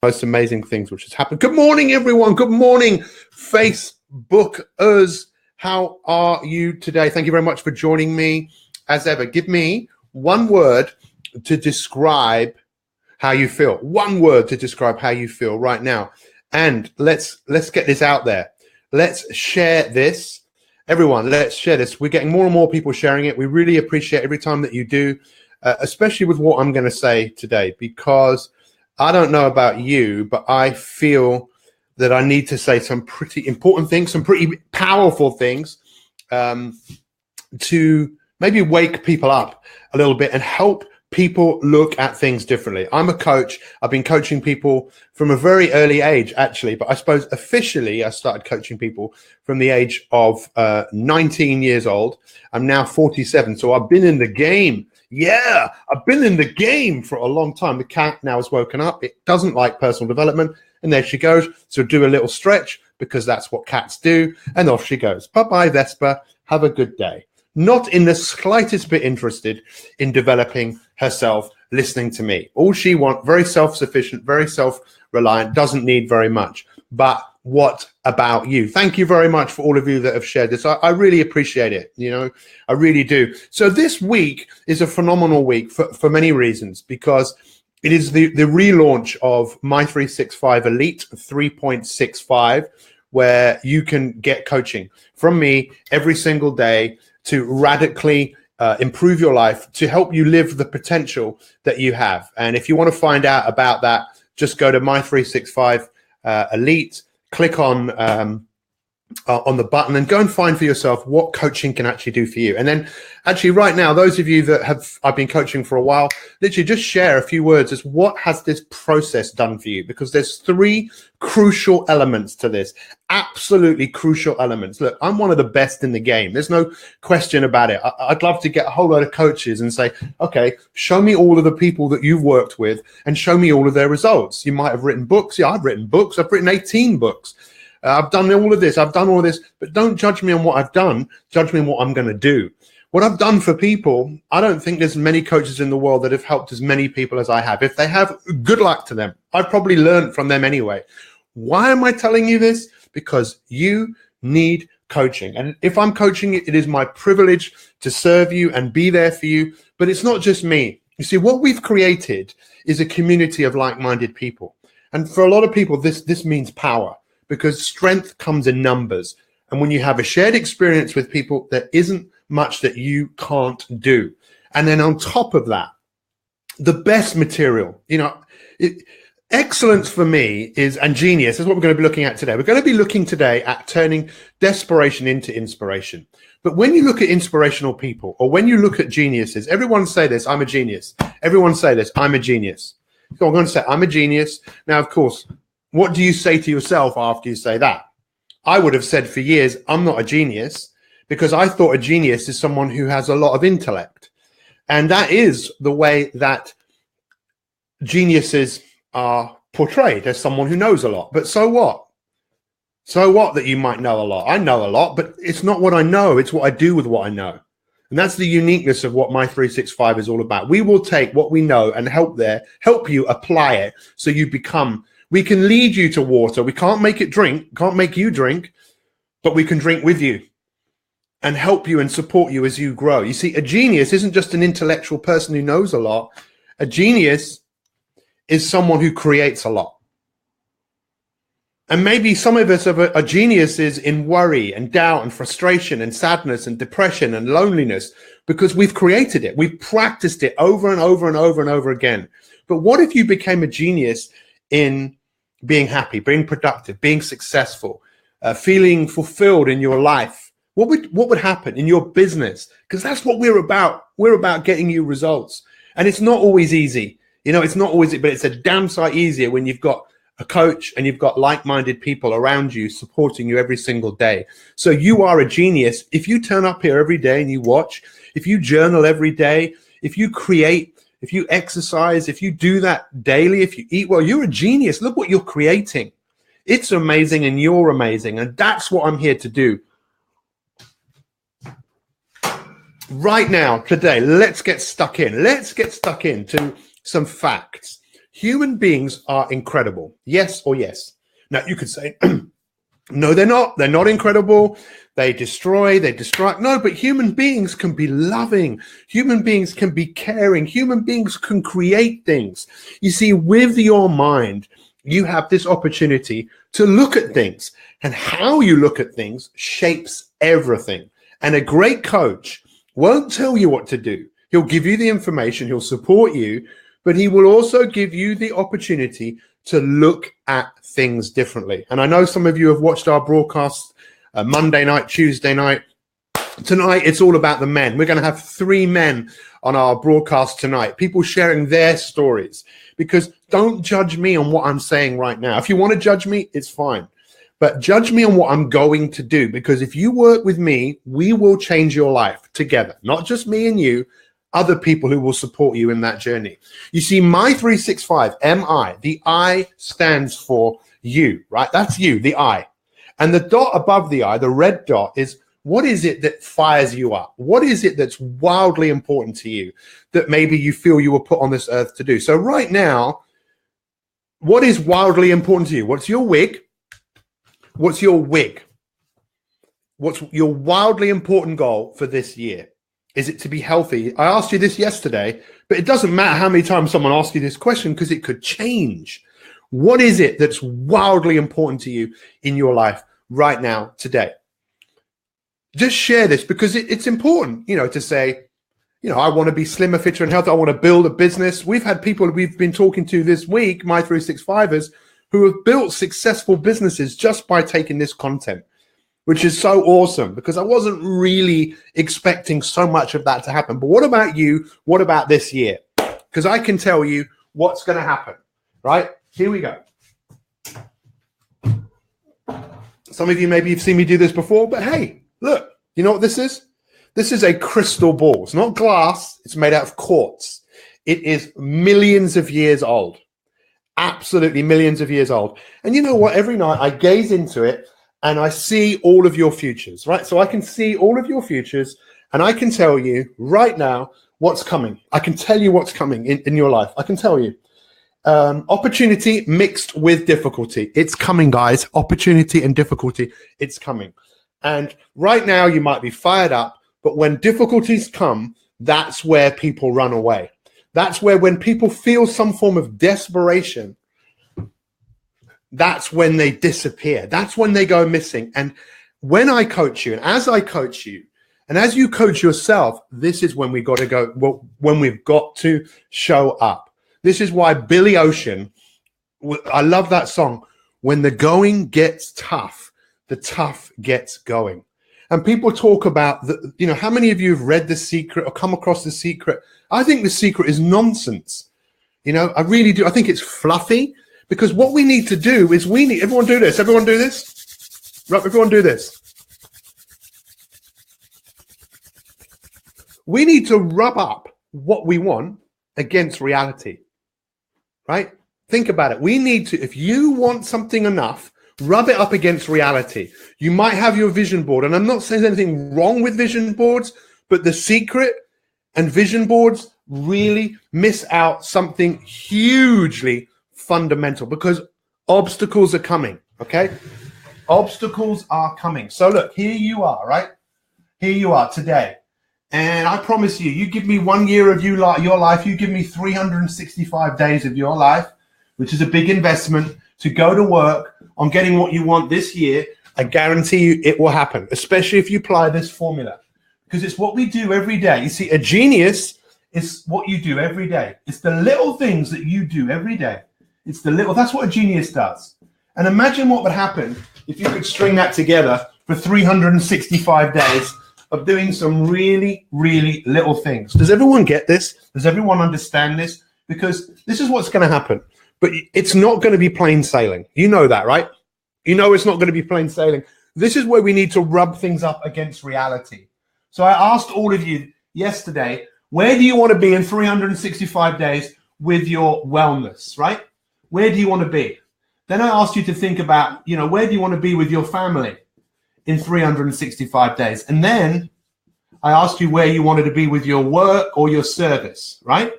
most amazing things which has happened. Good morning, everyone. Good morning, Facebookers. How are you today? Thank you very much for joining me. As ever, give me one word to describe how you feel. One word to describe how you feel right now. And let's get this out there. Let's share this. Everyone, let's share this. We're getting more and more people sharing it. We really appreciate every time that you do, especially with what I'm going to say today, because I don't know about you, but I feel that I need to say some pretty important things, some pretty powerful things to maybe wake people up a little bit and help people look at things differently. I'm a coach. I've been coaching people from a very early age, actually, but I suppose officially I started coaching people from the age of 19 years old. I'm now 47, so I've been in the game. Yeah, I've been in the game for a long time. The cat now has woken up. It doesn't like personal development, and there she goes. So do a little stretch because that's what cats do, and off she goes. Bye-bye, Vespa. Have a good day. Not in the slightest bit interested in developing herself, listening to me. All she wants, very self-sufficient, very self-reliant, doesn't need very much. But what about you? Thank you very much for all of you that have shared this. I really appreciate it. You know, I really do. So this week is a phenomenal week for many reasons, because it is the relaunch of My 365 Elite 3.65, where you can get coaching from me every single day to radically improve your life, to help you live the potential that you have. And if you want to find out about that, just go to My 365 Elite, click on the button and go and find for yourself what coaching can actually do for you. And then actually right now, those of you that I've been coaching for a while, literally just share a few words as what has this process done for you? Because there's three crucial elements to this, absolutely crucial elements. Look, I'm one of the best in the game. There's no question about it. I'd love to get a whole load of coaches and say, okay, show me all of the people that you've worked with and show me all of their results. You might have written books. Yeah, I've written books. I've written 18 books. I've done all of this. I've done all of this, but don't judge me on what I've done. Judge me on what I'm going to do. What I've done for people, I don't think there's many coaches in the world that have helped as many people as I have. If they have, good luck to them. I've probably learned from them anyway. Why am I telling you this? Because you need coaching. And if I'm coaching you, it is my privilege to serve you and be there for you. But it's not just me. You see, what we've created is a community of like-minded people. And for a lot of people, this means power, because strength comes in numbers. And when you have a shared experience with people, there isn't much that you can't do. And then on top of that, the best material, you know, excellence for me is, and genius is what we're going to be looking at today. We're going to be looking today at turning desperation into inspiration. But when you look at inspirational people, or when you look at geniuses, everyone say this, I'm a genius. Everyone say this, I'm a genius. So I'm going to say, I'm a genius. Now, of course, what do you say to yourself after you say that? I would have said for years, I'm not a genius, because I thought a genius is someone who has a lot of intellect. And that is the way that geniuses are portrayed, as someone who knows a lot. But so what? So what that you might know a lot? I know a lot, but it's not what I know. It's what I do with what I know. And that's the uniqueness of what My 365 is all about. We will take what we know and help you apply it so you become. We can lead you to water. We can't make it drink, can't make you drink, but we can drink with you and help you and support you as you grow. You see, a genius isn't just an intellectual person who knows a lot. A genius is someone who creates a lot. And maybe some of us are geniuses in worry and doubt and frustration and sadness and depression and loneliness, because we've created it. We've practiced it over and over and over and over again. But what if you became a genius in being happy, being productive, being successful, feeling fulfilled in your life? What would happen in your business? Because that's what we're about. We're about getting you results. And it's not always easy. You know, it's not always, but it's a damn sight easier when you've got a coach and you've got like-minded people around you supporting you every single day. So you are a genius. If you turn up here every day and you watch, if you journal every day, if you create, if you exercise, if you do that daily, if you eat well, you're a genius. Look what you're creating. It's amazing and you're amazing. And that's what I'm here to do. Right now, today, let's get stuck in. Let's get stuck into some facts. Human beings are incredible. Yes or yes? Now, you could say, no, they're not. They're not incredible. They destroy, they destruct. No, but human beings can be loving. Human beings can be caring. Human beings can create things. You see, with your mind, you have this opportunity to look at things, and how you look at things shapes everything. And a great coach won't tell you what to do. He'll give you the information, he'll support you, but he will also give you the opportunity to look at things differently. And I know some of you have watched our broadcast Monday night, Tuesday night. Tonight, it's all about the men. We're going to have 3 men on our broadcast tonight, people sharing their stories. Because don't judge me on what I'm saying right now. If you want to judge me, it's fine. But judge me on what I'm going to do. Because if you work with me, we will change your life together. Not just me and you, other people who will support you in that journey. You see, my 365, MI, the I stands for you, right? That's you, the I. And the dot above the I, the red dot, is what is it that fires you up? What is it that's wildly important to you that maybe you feel you were put on this earth to do? So right now, what is wildly important to you? What's your wig? What's your wig? What's your wildly important goal for this year? Is it to be healthy? I asked you this yesterday, but it doesn't matter how many times someone asks you this question because it could change. What is it that's wildly important to you in your life right now, today? Just share this because it's important, to say, I want to be slimmer, fitter, and healthy. I want to build a business. We've had people we've been talking to this week, my 365ers, who have built successful businesses just by taking this content, which is so awesome because I wasn't really expecting so much of that to happen. But what about you? What about this year? Because I can tell you what's going to happen, right? Here we go. Some of you, maybe you've seen me do this before, but hey, look, you know what this is? This is a crystal ball. It's not glass. It's made out of quartz. It is millions of years old. Absolutely millions of years old. And you know what? Every night I gaze into it and I see all of your futures, right? So I can see all of your futures and I can tell you right now what's coming. I can tell you what's coming in your life. I can tell you. Opportunity mixed with difficulty. It's coming, guys. Opportunity and difficulty. It's coming. And right now you might be fired up, but when difficulties come, that's where people run away. That's where when people feel some form of desperation, that's when they disappear. That's when they go missing. And when I coach you, and as I coach you, and as you coach yourself, this is when we got to go, well, when we've got to show up. This is why Billy Ocean, I love that song. When the going gets tough, the tough gets going. And people talk about, how many of you have read The Secret or come across The Secret? I think The Secret is nonsense. I really do. I think it's fluffy because what we need to do is everyone do this. Everyone do this. Right, everyone do this. We need to rub up what we want against reality. Right? Think about it. We need to, if you want something enough, rub it up against reality. You might have your vision board, and I'm not saying there's anything wrong with vision boards, but The Secret and vision boards really miss out something hugely fundamental because obstacles are coming, okay? Obstacles are coming. So look, here you are, right? Here you are today. And I promise you, you give me 1 year of your life, you give me 365 days of your life, which is a big investment to go to work on getting what you want this year. I guarantee you it will happen, especially if you apply this formula, because it's what we do every day. You see, a genius is what you do every day. It's the little things that you do every day. That's what a genius does. And imagine what would happen if you could string that together for 365 days of doing some really, really little things. Does everyone get this? Does everyone understand this? Because this is what's going to happen. But it's not going to be plain sailing. You know that, right? You know it's not going to be plain sailing. This is where we need to rub things up against reality. So I asked all of you yesterday, where do you want to be in 365 days with your wellness, right? Where do you want to be? Then I asked you to think about, where do you want to be with your family in 365 days? And then I asked you where you wanted to be with your work or your service, right?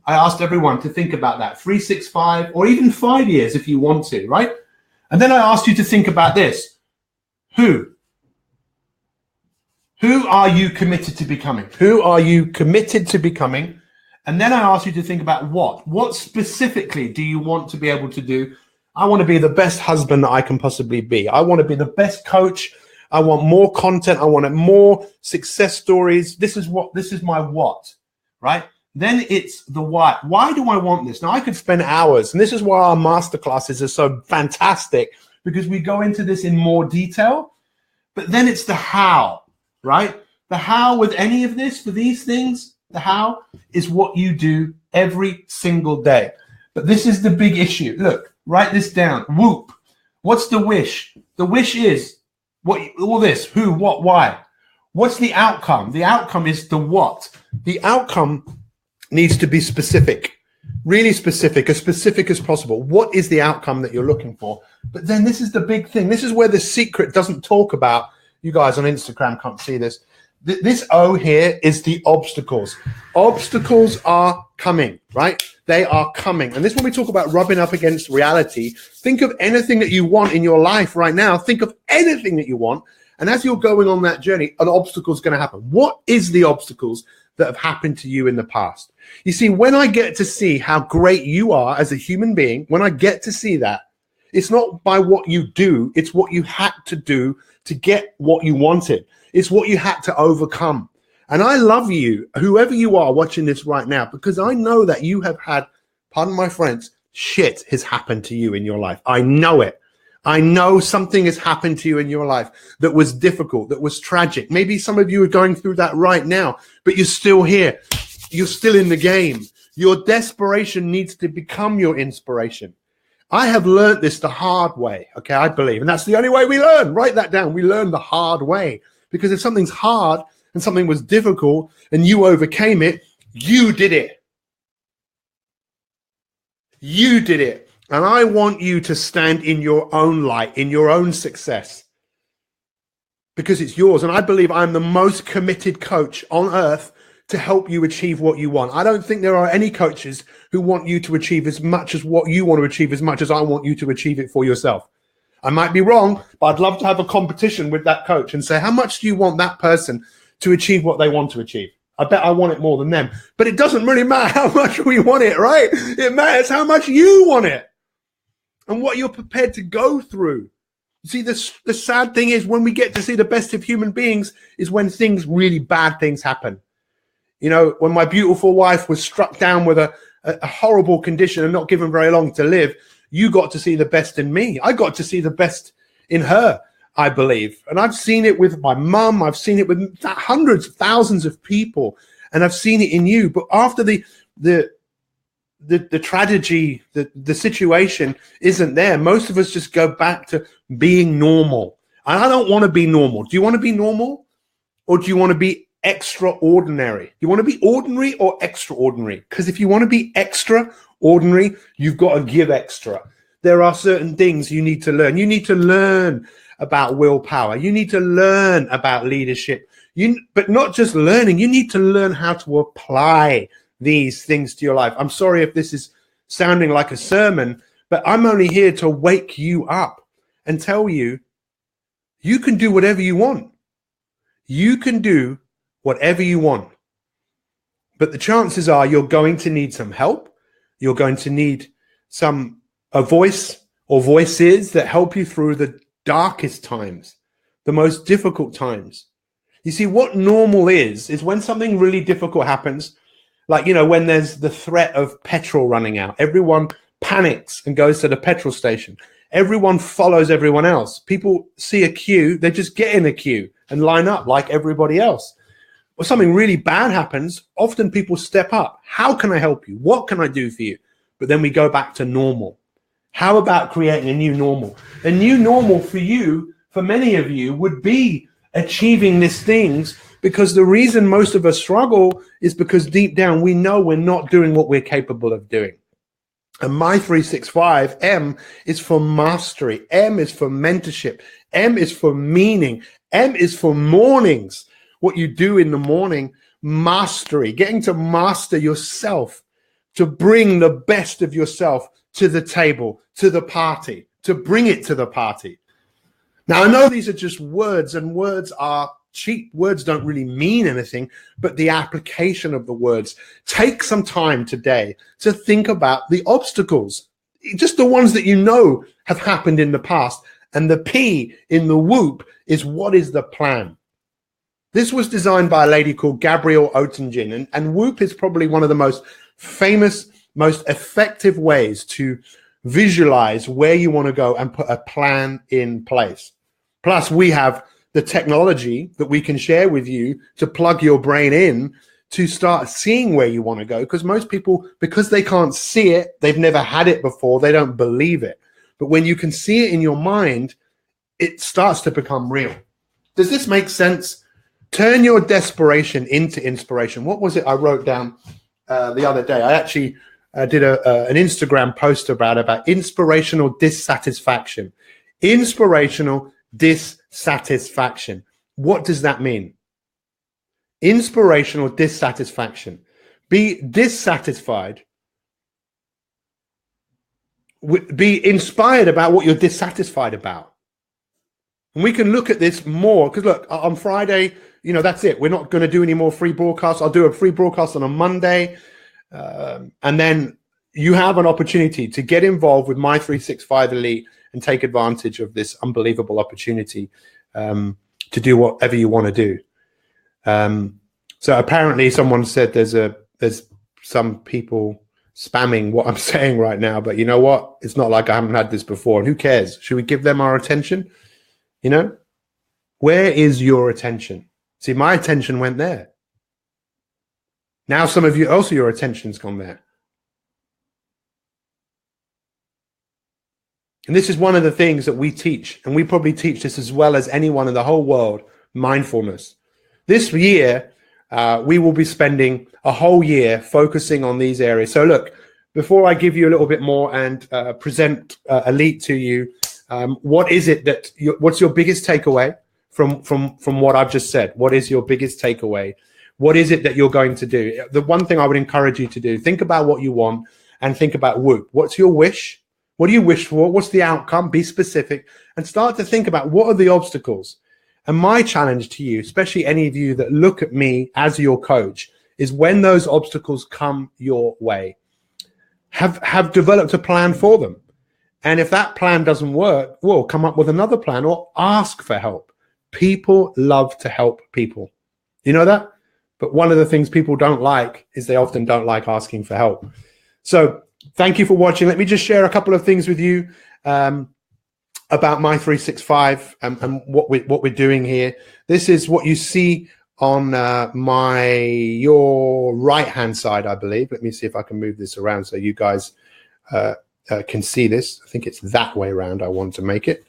I asked everyone to think about that, 3, 6, 5, or even 5 years if you want to, right? And then I asked you to think about this. Who? Who are you committed to becoming? Who are you committed to becoming? And then I asked you to think about what? What specifically do you want to be able to do? I want to be the best husband that I can possibly be. I want to be the best coach. I want more content. I want more success stories. This is my what, right? Then it's the why. Why do I want this? Now I could spend hours, and this is why our masterclasses are so fantastic, because we go into this in more detail, but then it's the how, right? The how with any of this, for these things, the how is what you do every single day. But this is the big issue. Look, write this down. Whoop. What's the wish? The wish is what? All this, who, what, why. What's the outcome? The outcome is the what. The outcome needs to be specific, really specific, as specific as possible. What is the outcome that you're looking for? But then this is the big thing. This is where the secret doesn't talk about. You guys on Instagram can't see this. This O here is the obstacles. Obstacles are coming, right? They are coming. And this, when we talk about rubbing up against reality, think of anything that you want in your life right now. Think of anything that you want. And as you're going on that journey, an obstacle is going to happen. What is the obstacles that have happened to you in the past? You see, when I get to see how great you are as a human being, when I get to see that, it's not by what you do, it's what you had to do to get what you wanted. It's what you had to overcome. And I love you, whoever you are watching this right now, because I know that you have had, pardon my French, shit has happened to you in your life. I know it. I know something has happened to you in your life that was difficult, that was tragic. Maybe some of you are going through that right now, but you're still here. You're still in the game. Your desperation needs to become your inspiration. I have learned this the hard way, okay, I believe. And that's the only way we learn. Write that down. We learn the hard way. Because if something's hard and something was difficult and you overcame it, you did it. You did it. And I want you to stand in your own light, in your own success, because it's yours. And I believe I'm the most committed coach on earth to help you achieve what you want. I don't think there are any coaches who want you to achieve as much as what you want to achieve, as much as I want you to achieve it for yourself. I might be wrong, but I'd love to have a competition with that coach and say, how much do you want that person to achieve what they want to achieve? I bet I want it more than them. But it doesn't really matter how much we want it, right? It matters how much you want it and what you're prepared to go through. See, the sad thing is when we get to see the best of human beings is when really bad things happen. You know, when my beautiful wife was struck down with a horrible condition and not given very long to live, you got to see the best in me. I got to see the best in her, I believe. And I've seen it with my mum. I've seen it with hundreds, thousands of people. And I've seen it in you. But after the tragedy, the situation isn't there, most of us just go back to being normal. And I don't want to be normal. Do you want to be normal? Or do you want to be extraordinary? You want to be ordinary or extraordinary? Because if you want to be extraordinary, you've got to give extra. There are certain things you need to learn. You need to learn about willpower. You need to learn about leadership. But not just learning, you need to learn how to apply these things to your life. I'm sorry if this is sounding like a sermon, but I'm only here to wake you up and tell you, you can do whatever you want. You can do whatever you want. But the chances are you're going to need some help. You're going to need a voice or voices that help you through the darkest times, the most difficult times. You see, what normal is when something really difficult happens, like, you know, when there's the threat of petrol running out, everyone panics and goes to the petrol station. Everyone follows everyone else. People see a queue, they just get in a queue and line up like everybody else. Or something really bad happens, often people step up. How can I help you? What can I do for you? But then we go back to normal. How about creating a new normal? A new normal for you, for many of you, would be achieving these things, because the reason most of us struggle is because deep down we know we're not doing what we're capable of doing. And my 365, M, is for mastery. M is for mentorship. M is for meaning. M is for mornings. What you do in the morning, mastery, getting to master yourself, to bring the best of yourself to the table, to the party, to bring it to the party. Now, I know these are just words, and words are cheap. Words don't really mean anything, but the application of the words. Take some time today to think about the obstacles, just the ones that you know have happened in the past. And the P in the whoop is, what is the plan? This was designed by a lady called Gabrielle Oettingen, and whoop is probably one of the most famous, most effective ways to visualize where you want to go and put a plan in place. Plus, we have the technology that we can share with you to plug your brain in to start seeing where you want to go. Because most people, because they can't see it, they've never had it before, they don't believe it. But when you can see it in your mind, it starts to become real. Does this make sense? Turn your desperation into inspiration. What was it I wrote down the other day? I actually did an Instagram post about inspirational dissatisfaction. Inspirational dissatisfaction. What does that mean? Inspirational dissatisfaction. Be dissatisfied. Be inspired about what you're dissatisfied about. And we can look at this more, because look, on Friday, you know, that's it. We're not going to do any more free broadcasts. I'll do a free broadcast on a Monday. And then you have an opportunity to get involved with My 365 Elite and take advantage of this unbelievable opportunity to do whatever you want to do. So apparently someone said there's some people spamming what I'm saying right now, but you know what? It's not like I haven't had this before. And who cares? Should we give them our attention? You know, where is your attention? See, my attention went there. Now some of you also, your attention's gone there. And this is one of the things that we teach, and we probably teach this as well as anyone in the whole world, mindfulness. This year, we will be spending a whole year focusing on these areas. So look, before I give you a little bit more and present Elite to you, what is it that what's your biggest takeaway from what I've just said? What is your biggest takeaway? What is it that you're going to do? The one thing I would encourage you to do, think about what you want and think about whoop. What's your wish? What do you wish for? What's the outcome? Be specific and start to think about what are the obstacles. And my challenge to you, especially any of you that look at me as your coach, is when those obstacles come your way, have developed a plan for them. And if that plan doesn't work, well, come up with another plan or ask for help. People love to help people. You know that? But one of the things people don't like is they often don't like asking for help. So thank you for watching. Let me just share a couple of things with you about My 365 and what we're doing here. This is what you see on your right-hand side, I believe. Let me see if I can move this around so you guys can see this. I think it's that way around. I want to make it.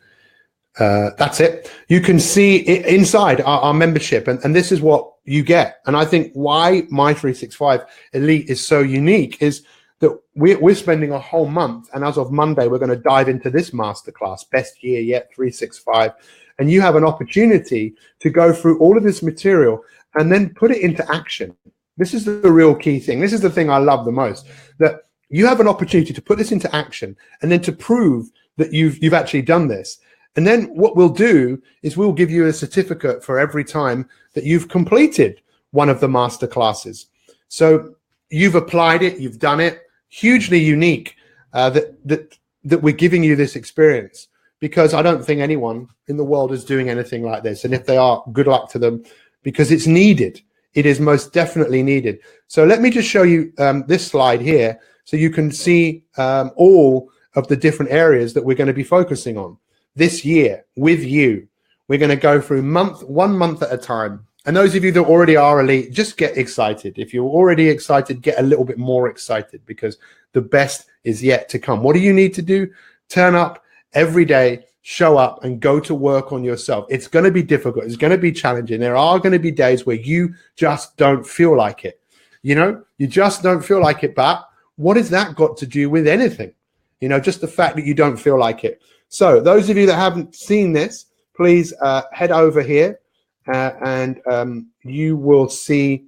That's it. You can see it inside our membership, and this is what you get. And I think why My 365 Elite is so unique is that we're spending a whole month, and as of Monday, we're going to dive into this masterclass, Best Year Yet 365. And you have an opportunity to go through all of this material and then put it into action. This is the real key thing. This is the thing I love the most, that you have an opportunity to put this into action and then to prove that you've actually done this. And then what we'll do is we'll give you a certificate for every time that you've completed one of the master classes. So you've applied it, you've done it. Hugely unique that we're giving you this experience, because I don't think anyone in the world is doing anything like this. And if they are, good luck to them, because it's needed. It is most definitely needed. So let me just show you this slide here so you can see all of the different areas that we're going to be focusing on this year with you. We're going to go through one month at a time. And those of you that already are elite, just get excited. If you're already excited, get a little bit more excited, because the best is yet to come. What do you need to do? Turn up every day, show up, and go to work on yourself. It's going to be difficult. It's going to be challenging. There are going to be days where you just don't feel like it. You know, you just don't feel like it. But what has that got to do with anything? You know, just the fact that you don't feel like it. So those of you that haven't seen this, please head over here. And you will see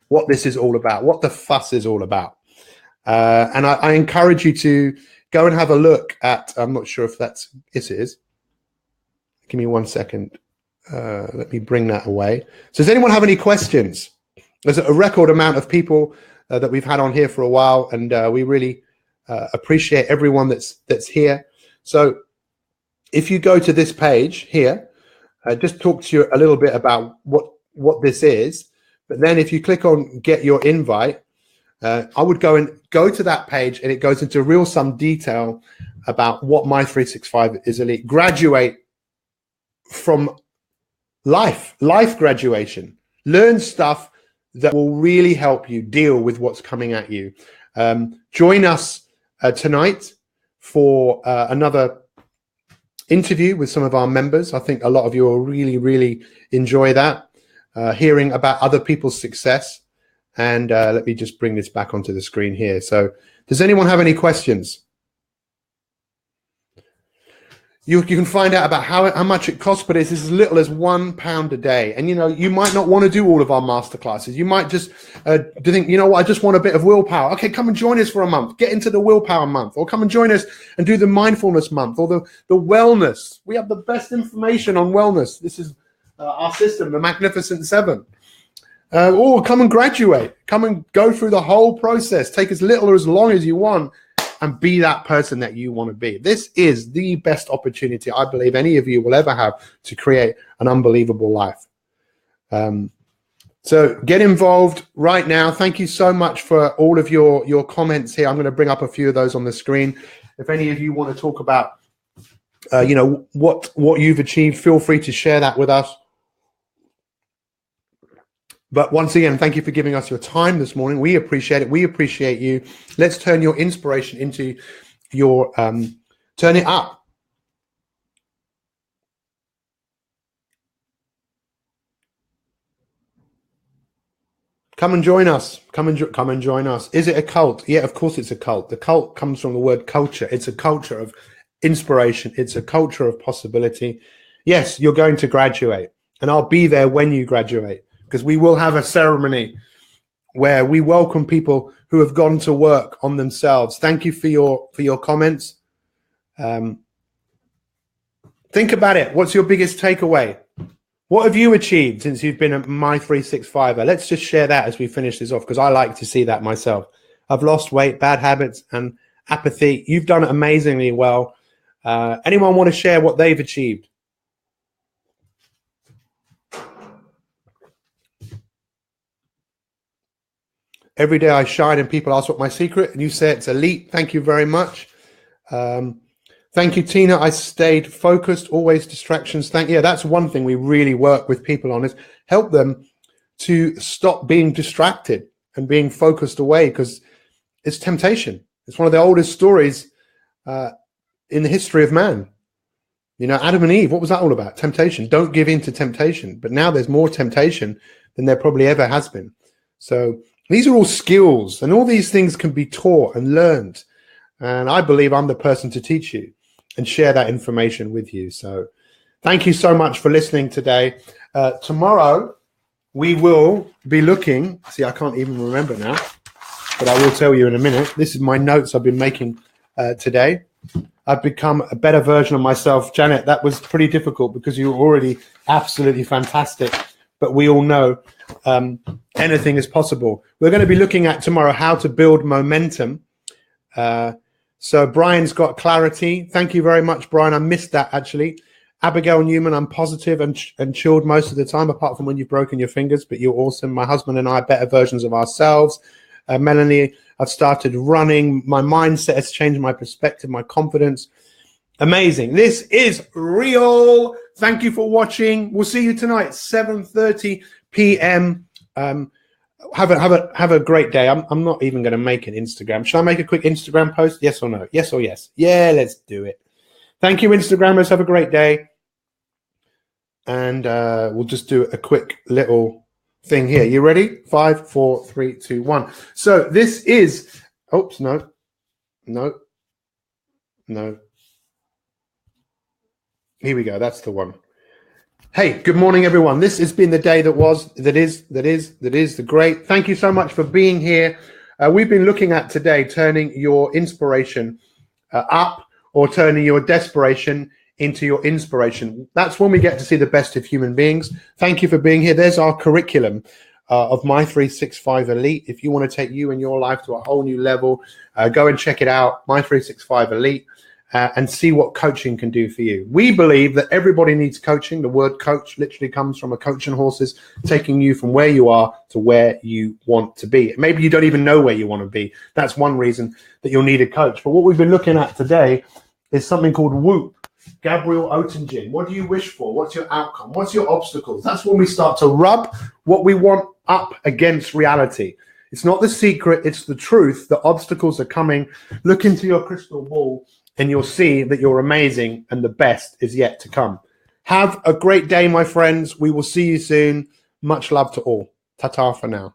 what this is all about, what the fuss is all about. And I encourage you to go and have a look at, I'm not sure if it is. Give me 1 second. Let me bring that away. So does anyone have any questions? There's a record amount of people that we've had on here for a while, and we really appreciate everyone that's here. So if you go to this page here, just talk to you a little bit about what this is. But then if you click on get your invite, I would go to that page, and it goes into real some detail about what My 365 is Elite. Graduate from life graduation. Learn stuff that will really help you deal with what's coming at you. Join us tonight for another interview with some of our members. I think a lot of you will really, really enjoy that, hearing about other people's success. And let me just bring this back onto the screen here. So does anyone have any questions? You can find out about how much it costs, but it's as little as £1 a day. And, you know, you might not want to do all of our masterclasses. You might just think, you know what, I just want a bit of willpower. Okay, come and join us for a month. Get into the willpower month. Or come and join us and do the mindfulness month or the wellness. We have the best information on wellness. This is our system, the Magnificent Seven. Or come and graduate. Come and go through the whole process. Take as little or as long as you want, and be that person that you want to be. This is the best opportunity I believe any of you will ever have to create an unbelievable life. So get involved right now. Thank you so much for all of your comments here. I'm going to bring up a few of those on the screen. If any of you want to talk about, you know, what you've achieved, feel free to share that with us. But once again, thank you for giving us your time this morning. We appreciate it. We appreciate you. Let's turn your inspiration into your, turn it up. Come and join us. Come and join us. Is it a cult? Yeah, of course it's a cult. The cult comes from the word culture. It's a culture of inspiration. It's a culture of possibility. Yes, you're going to graduate, and I'll be there when you graduate, because we will have a ceremony where we welcome people who have gone to work on themselves. Thank you for your comments. Think about it. What's your biggest takeaway? What have you achieved since you've been at My 365er? Let's just share that as we finish this off, because I like to see that myself. I've lost weight, bad habits, and apathy. You've done amazingly well. Anyone want to share what they've achieved? Every day I shine and people ask what my secret, and you say it's elite. Thank you very much. Thank you, Tina. I stayed focused, always distractions. Yeah, that's one thing we really work with people on, is help them to stop being distracted and being focused away, because it's temptation. It's one of the oldest stories in the history of man. You know, Adam and Eve, what was that all about? Temptation. Don't give in to temptation. But now there's more temptation than there probably ever has been. So these are all skills, and all these things can be taught and learned. And I believe I'm the person to teach you and share that information with you. So thank you so much for listening today. Tomorrow, we will be looking, see, I can't even remember now, but I will tell you in a minute. This is my notes I've been making today. I've become a better version of myself. Janet, that was pretty difficult because you were already absolutely fantastic. But we all know anything is possible. We're going to be looking at tomorrow how to build momentum. So Brian's got clarity. Thank you very much, Brian. I missed that, actually. Abigail Newman, I'm positive and chilled most of the time, apart from when you've broken your fingers, but you're awesome. My husband and I are better versions of ourselves. Melanie, I've started running. My mindset has changed, my perspective, my confidence. Amazing. This is real. Thank you for watching. We'll see you tonight, 7:30 p.m. Have a great day. I'm not even going to make an Instagram. Should I make a quick Instagram post? Yes or no? Yes or yes? Yeah, let's do it. Thank you, Instagrammers. Have a great day. And we'll just do a quick little thing here. You ready? 5, 4, 3, 2, 1. So this is, oops, no. Here we go. That's the one. Hey, good morning, everyone. This has been the day that is the great. Thank you so much for being here. We've been looking at today turning your inspiration up, or turning your desperation into your inspiration. That's when we get to see the best of human beings. Thank you for being here. There's our curriculum of My 365 Elite. If you want to take you and your life to a whole new level, go and check it out, My 365 Elite, and see what coaching can do for you. We believe that everybody needs coaching. The word coach literally comes from a coach and horses, taking you from where you are to where you want to be. Maybe you don't even know where you want to be. That's one reason that you'll need a coach. But what we've been looking at today is something called WHOOP. Gabriel Oettingen. What do you wish for? What's your outcome? What's your obstacles? That's when we start to rub what we want up against reality. It's not the secret, it's the truth. The obstacles are coming. Look into your crystal ball and you'll see that you're amazing and the best is yet to come. Have a great day, my friends. We will see you soon. Much love to all. Ta-ta for now.